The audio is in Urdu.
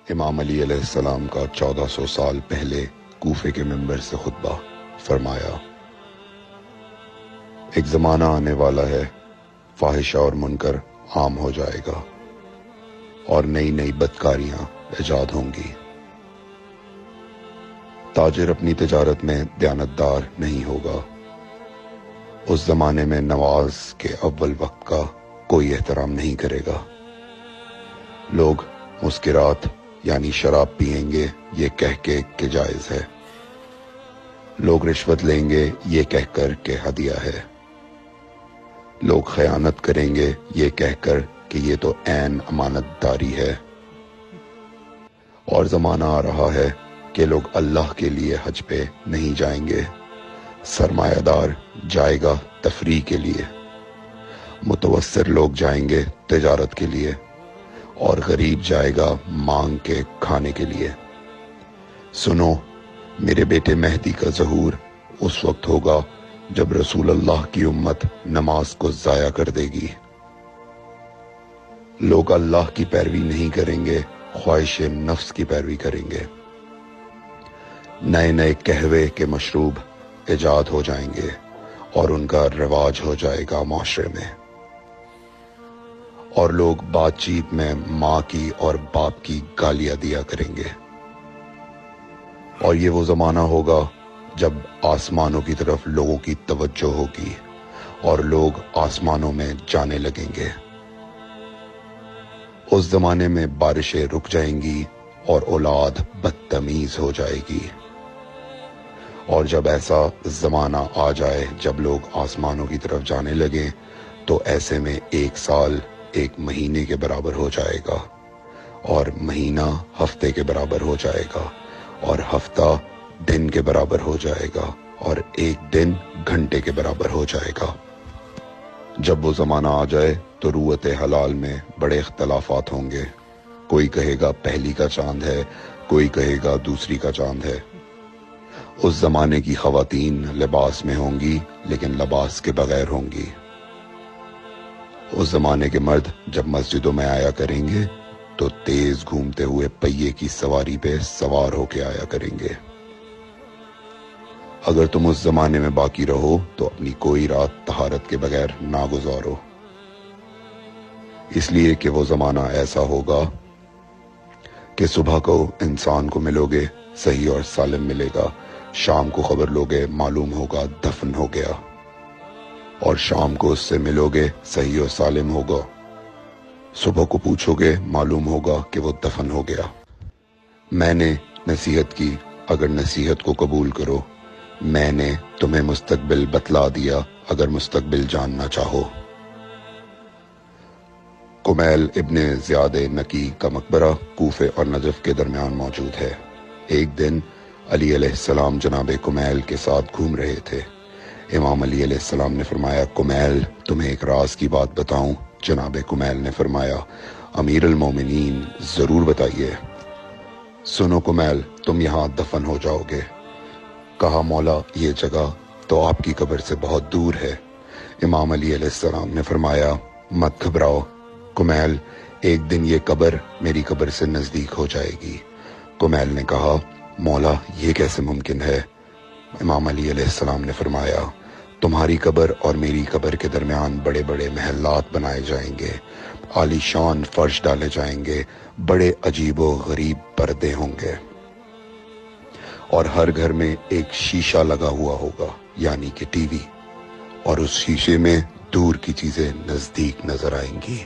امام علی علیہ السلام کا 1400 سال پہلے کوفے کے منبر سے خطبہ فرمایا، ایک زمانہ آنے والا ہے، فاحشہ اور منکر عام ہو جائے گا اور نئی نئی بدکاریاں ایجاد ہوں گی۔ تاجر اپنی تجارت میں دیانتدار نہیں ہوگا۔ اس زمانے میں نماز کے اول وقت کا کوئی احترام نہیں کرے گا۔ لوگ مسکرات یعنی شراب پئیں گے یہ کہہ کے کہ جائز ہے۔ لوگ رشوت لیں گے یہ کہہ کر کہ ہدیہ ہے۔ لوگ خیانت کریں گے یہ کہہ کر کہ یہ تو عین امانت داری ہے۔ اور زمانہ آ رہا ہے کہ لوگ اللہ کے لیے حج پہ نہیں جائیں گے، سرمایہ دار جائے گا تفریح کے لیے، متوسر لوگ جائیں گے تجارت کے لیے، اور غریب جائے گا مانگ کے کھانے کے لیے۔ سنو، میرے بیٹے مہدی کا ظہور اس وقت ہوگا جب رسول اللہ کی امت نماز کو ضائع کر دے گی۔ لوگ اللہ کی پیروی نہیں کریں گے، خواہش نفس کی پیروی کریں گے۔ نئے نئے قہوے کے مشروب ایجاد ہو جائیں گے اور ان کا رواج ہو جائے گا معاشرے میں، اور لوگ بات چیت میں ماں کی اور باپ کی گالیاں دیا کریں گے۔ اور یہ وہ زمانہ ہوگا جب آسمانوں کی طرف لوگوں کی توجہ ہوگی اور لوگ آسمانوں میں جانے لگیں گے۔ اس زمانے میں بارشیں رک جائیں گی اور اولاد بدتمیز ہو جائے گی۔ اور جب ایسا زمانہ آ جائے جب لوگ آسمانوں کی طرف جانے لگیں تو ایسے میں 1 سال 1 مہینے کے برابر ہو جائے گا، اور مہینہ ہفتے کے برابر ہو جائے گا، اور ہفتہ دن کے برابر ہو جائے گا، اور 1 دن گھنٹے کے برابر ہو جائے گا۔ جب وہ زمانہ آ جائے تو روت حلال میں بڑے اختلافات ہوں گے۔ کوئی کہے گا پہلی کا چاند ہے، کوئی کہے گا دوسری کا چاند ہے۔ اس زمانے کی خواتین لباس میں ہوں گی لیکن لباس کے بغیر ہوں گی۔ اس زمانے کے مرد جب مسجدوں میں آیا کریں گے تو تیز گھومتے ہوئے پہیے کی سواری پہ سوار ہو کے آیا کریں گے۔ اگر تم اس زمانے میں باقی رہو تو اپنی کوئی رات طہارت کے بغیر نہ گزارو، اس لیے کہ وہ زمانہ ایسا ہوگا کہ صبح کو انسان کو ملو گے صحیح اور سالم ملے گا، شام کو خبر لوگے معلوم ہوگا دفن ہو گیا، اور شام کو اس سے ملو گے صحیح اور سالم ہوگا، صبح کو پوچھو گے معلوم ہوگا کہ وہ دفن ہو گیا۔ میں نے نصیحت کی، اگر نصیحت کو قبول کرو، میں نے تمہیں مستقبل بتلا دیا اگر مستقبل جاننا چاہو۔ کمیل ابن زیاد نکی کا مقبرہ کوفے اور نجف کے درمیان موجود ہے۔ ایک دن علی علیہ السلام جناب کمیل کے ساتھ گھوم رہے تھے۔ امام علی علیہ السلام نے فرمایا، کمیل تمہیں ایک راز کی بات بتاؤں؟ جناب کمیل نے فرمایا، امیر المومنین ضرور بتائیے۔ سنو کمیل، تم یہاں دفن ہو جاؤ گے۔ کہا، مولا یہ جگہ تو آپ کی قبر سے بہت دور ہے۔ امام علی علیہ السلام نے فرمایا، مت گھبراؤ کمیل، ایک دن یہ قبر میری قبر سے نزدیک ہو جائے گی۔ کمیل نے کہا، مولا یہ کیسے ممکن ہے؟ امام علی علیہ السلام نے فرمایا، تمہاری قبر اور میری قبر کے درمیان بڑے بڑے محلات بنائے جائیں گے، عالی شان فرش ڈالے جائیں گے، بڑے عجیب و غریب پردے ہوں گے، اور ہر گھر میں ایک شیشہ لگا ہوا ہوگا یعنی کہ ٹی وی، اور اس شیشے میں دور کی چیزیں نزدیک نظر آئیں گی۔